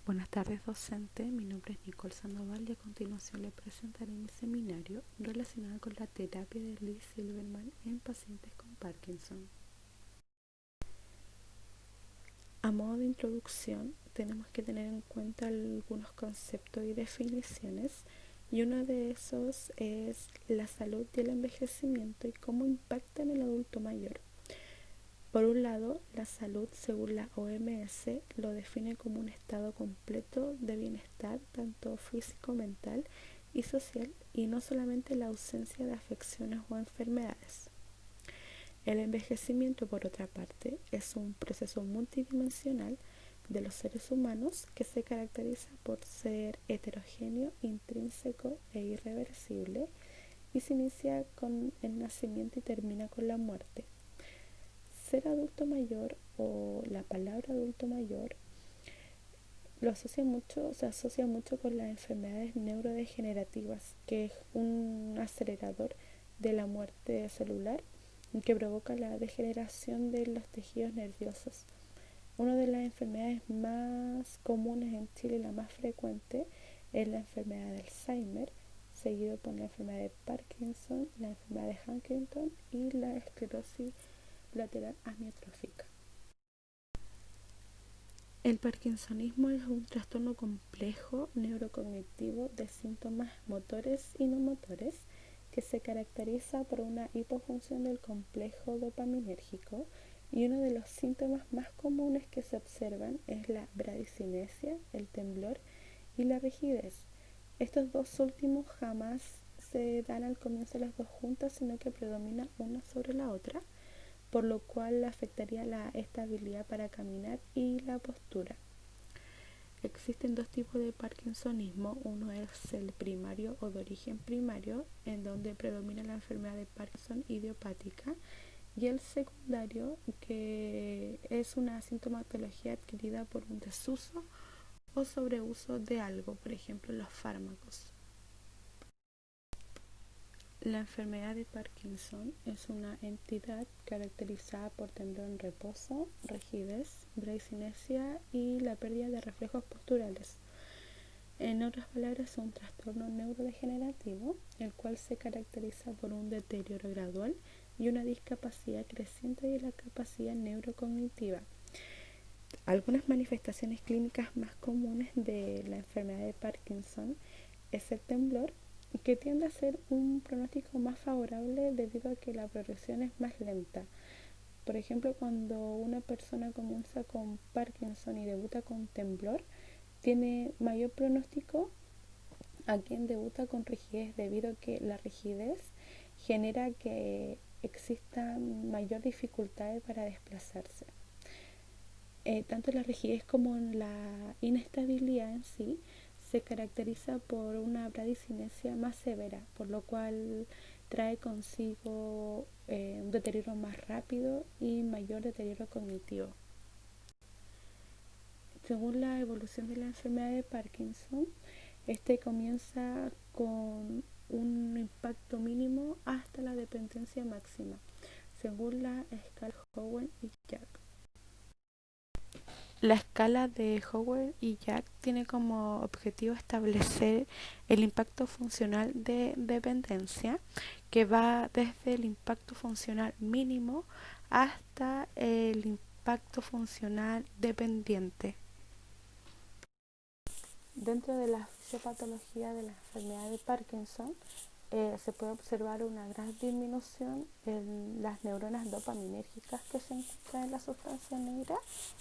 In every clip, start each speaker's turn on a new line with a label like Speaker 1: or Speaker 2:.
Speaker 1: Buenas tardes, docente. Mi nombre es Nicole Sandoval y a continuación le presentaré mi seminario relacionado con la terapia de Lee Silverman en pacientes con Parkinson. A modo de introducción, tenemos que tener en cuenta algunos conceptos y definiciones, y uno de esos es la salud y el envejecimiento y cómo impactan en el adulto mayor. Por un lado, la salud, según la OMS, lo define como un estado completo de bienestar, tanto físico, mental y social, y no solamente la ausencia de afecciones o enfermedades. El envejecimiento, por otra parte, es un proceso multidimensional de los seres humanos que se caracteriza por ser heterogéneo, intrínseco e irreversible, y se inicia con el nacimiento y termina con la muerte. Ser adulto mayor, o la palabra adulto mayor, se asocia mucho con las enfermedades neurodegenerativas, que es un acelerador de la muerte celular que provoca la degeneración de los tejidos nerviosos. Una de las enfermedades más comunes en Chile y la más frecuente es la enfermedad de Alzheimer, seguido por la enfermedad de Parkinson, la enfermedad de Huntington y la esclerosis lateral amiotrófica. El parkinsonismo es un trastorno complejo neurocognitivo de síntomas motores y no motores que se caracteriza por una hipofunción del complejo dopaminérgico, y uno de los síntomas más comunes que se observan es la bradicinesia, el temblor y la rigidez. Estos dos últimos jamás se dan al comienzo las dos juntas, sino que predomina una sobre la otra, por lo cual afectaría la estabilidad para caminar y la postura. Existen dos tipos de parkinsonismo. Uno es el primario o de origen primario, en donde predomina la enfermedad de Parkinson idiopática, y el secundario, que es una sintomatología adquirida por un desuso o sobreuso de algo, por ejemplo los fármacos. La enfermedad de Parkinson es una entidad caracterizada por temblor en reposo, rigidez, bradicinesia y la pérdida de reflejos posturales. En otras palabras, es un trastorno neurodegenerativo, el cual se caracteriza por un deterioro gradual y una discapacidad creciente de la capacidad neurocognitiva. Algunas manifestaciones clínicas más comunes de la enfermedad de Parkinson es el temblor, que tiende a ser un pronóstico más favorable debido a que la progresión es más lenta. Por ejemplo, cuando una persona comienza con Parkinson y debuta con temblor, tiene mayor pronóstico a quien debuta con rigidez, debido a que la rigidez genera que existan mayor dificultades para desplazarse. Tanto la rigidez como la inestabilidad en sí se caracteriza por una bradicinesia más severa, por lo cual trae consigo un deterioro más rápido y mayor deterioro cognitivo. Según la evolución de la enfermedad de Parkinson, este comienza con un impacto mínimo hasta la dependencia máxima, según la escala Howell y Jack. La escala de Howell y Jack tiene como objetivo establecer el impacto funcional de dependencia, que va desde el impacto funcional mínimo hasta el impacto funcional dependiente. Dentro de la fisiopatología de la enfermedad de Parkinson, se puede observar una gran disminución en las neuronas dopaminérgicas que se encuentran en la sustancia negra,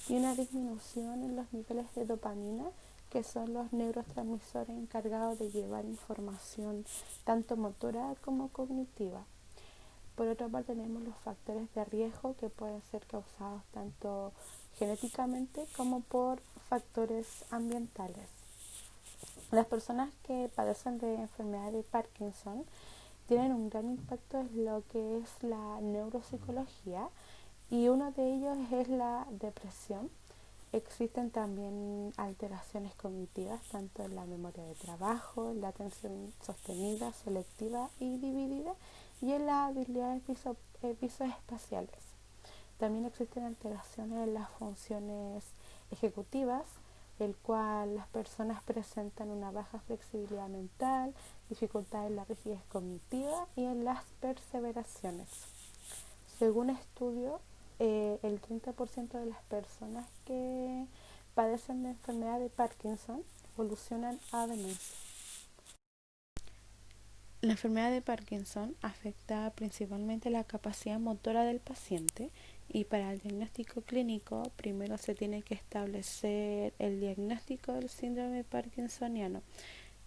Speaker 1: y una disminución en los niveles de dopamina, que son los neurotransmisores encargados de llevar información tanto motora como cognitiva. Por otra parte, tenemos los factores de riesgo, que pueden ser causados tanto genéticamente como por factores ambientales. Las personas que padecen de enfermedad de Parkinson tienen un gran impacto en lo que es la neuropsicología, y uno de ellos es la depresión. Existen también alteraciones cognitivas tanto en la memoria de trabajo, en la atención sostenida, selectiva y dividida, y en las habilidades visoespaciales. También existen alteraciones en las funciones ejecutivas, el cual las personas presentan una baja flexibilidad mental, dificultad en la rigidez cognitiva y en las perseveraciones. Según estudio, el 30% de las personas que padecen de enfermedad de Parkinson evolucionan a demencia. La enfermedad de Parkinson afecta principalmente la capacidad motora del paciente y para el diagnóstico clínico primero se tiene que establecer el diagnóstico del síndrome parkinsoniano.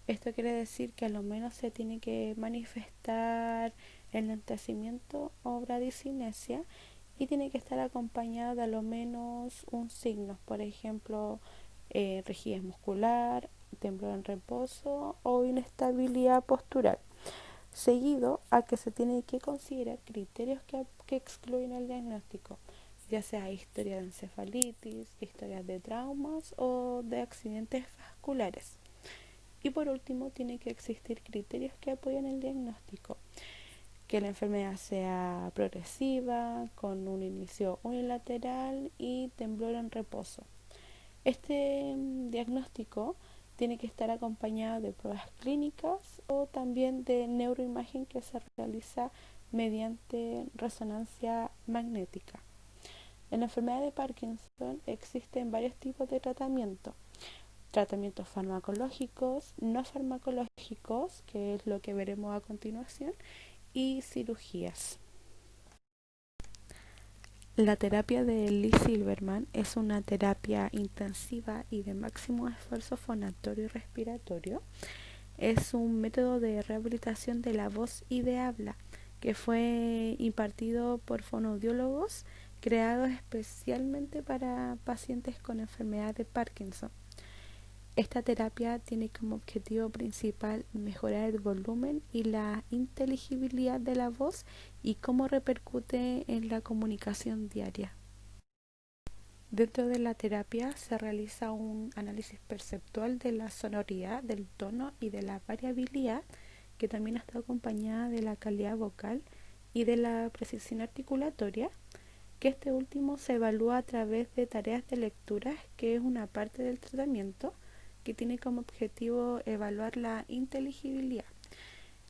Speaker 1: Esto quiere decir que a lo menos se tiene que manifestar el lentecimiento o bradicinesia y tiene que estar acompañado de a lo menos un signo, por ejemplo, rigidez muscular, temblor en reposo o inestabilidad postural, seguido a que se tiene que considerar criterios que excluyen el diagnóstico, ya sea historia de encefalitis, historias de traumas o de accidentes vasculares. Y por último, tiene que existir criterios que apoyen el diagnóstico, que la enfermedad sea progresiva, con un inicio unilateral y temblor en reposo. Este diagnóstico tiene que estar acompañado de pruebas clínicas o también de neuroimagen que se realiza mediante resonancia magnética. En la enfermedad de Parkinson existen varios tipos de tratamiento. Tratamientos farmacológicos, no farmacológicos, que es lo que veremos a continuación, y cirugías. La terapia de Lee Silverman es una terapia intensiva y de máximo esfuerzo fonatorio y respiratorio. Es un método de rehabilitación de la voz y de habla que fue impartido por fonoaudiólogos creados especialmente para pacientes con enfermedad de Parkinson. Esta terapia tiene como objetivo principal mejorar el volumen y la inteligibilidad de la voz y cómo repercute en la comunicación diaria. Dentro de la terapia se realiza un análisis perceptual de la sonoridad, del tono y de la variabilidad, que también está acompañada de la calidad vocal y de la precisión articulatoria, que este último se evalúa a través de tareas de lectura, que es una parte del tratamiento que tiene como objetivo evaluar la inteligibilidad.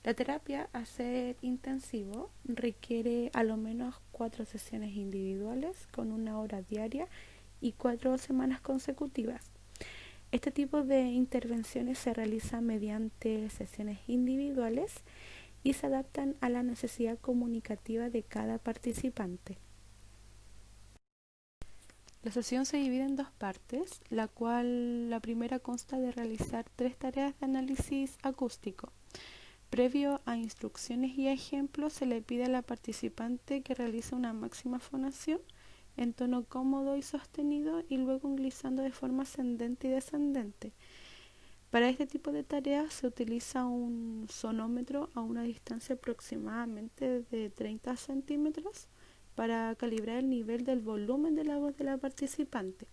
Speaker 1: La terapia a ser intensivo requiere a lo menos 4 sesiones individuales con 1 hora diaria y 4 semanas consecutivas. Este tipo de intervenciones se realizan mediante sesiones individuales y se adaptan a la necesidad comunicativa de cada participante. La sesión se divide en 2 partes, la cual la primera consta de realizar 3 tareas de análisis acústico. Previo a instrucciones y ejemplos, se le pide a la participante que realice una máxima fonación en tono cómodo y sostenido y luego glissando de forma ascendente y descendente. Para este tipo de tareas se utiliza un sonómetro a una distancia aproximadamente de 30 centímetros para calibrar el nivel del volumen de la voz de la participante.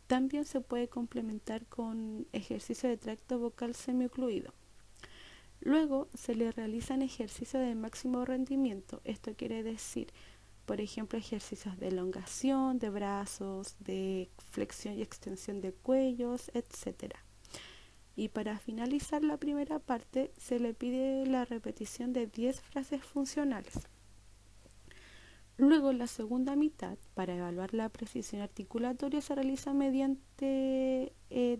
Speaker 1: También se puede complementar con ejercicio de tracto vocal semiocluido. Luego se le realizan ejercicios de máximo rendimiento. Esto quiere decir, por ejemplo, ejercicios de elongación de brazos, de flexión y extensión de cuellos, etc. Y para finalizar la primera parte se le pide la repetición de 10 frases funcionales. Luego la segunda mitad, para evaluar la precisión articulatoria, se realiza mediante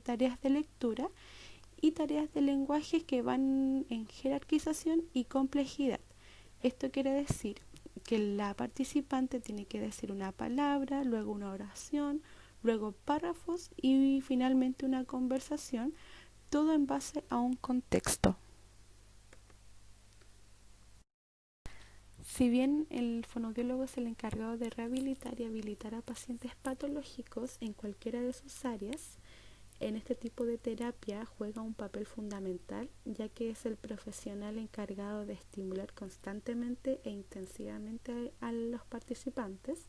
Speaker 1: tareas de lectura y tareas de lenguaje que van en jerarquización y complejidad. Esto quiere decir que la participante tiene que decir una palabra, luego una oración, luego párrafos y finalmente una conversación, todo en base a un contexto. Si bien el fonoaudiólogo es el encargado de rehabilitar y habilitar a pacientes patológicos en cualquiera de sus áreas, en este tipo de terapia juega un papel fundamental, ya que es el profesional encargado de estimular constantemente e intensivamente a los participantes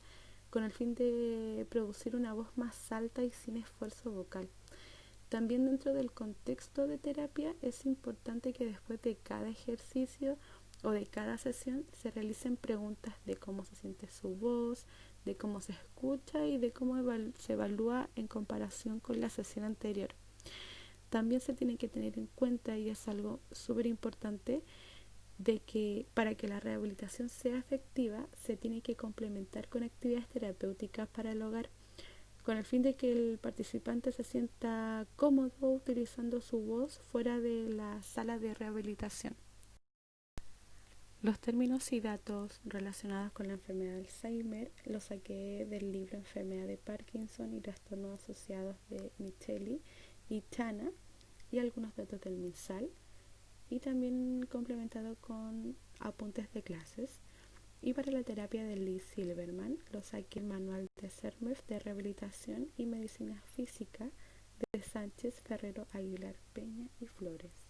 Speaker 1: con el fin de producir una voz más alta y sin esfuerzo vocal. También dentro del contexto de terapia es importante que después de cada ejercicio o de cada sesión se realicen preguntas de cómo se siente su voz, de cómo se escucha y de cómo se evalúa en comparación con la sesión anterior. También se tiene que tener en cuenta, y es algo súper importante, de que para que la rehabilitación sea efectiva se tiene que complementar con actividades terapéuticas para el hogar, con el fin de que el participante se sienta cómodo utilizando su voz fuera de la sala de rehabilitación. Los términos y datos relacionados con la enfermedad de Alzheimer los saqué del libro Enfermedad de Parkinson y trastornos asociados de Micheli y Chana, y algunos datos del MinSal, y también complementado con apuntes de clases. Y para la terapia de Lee Silverman lo saqué el manual de CERMEF de rehabilitación y medicina física de Sánchez, Ferrero, Aguilar, Peña y Flores.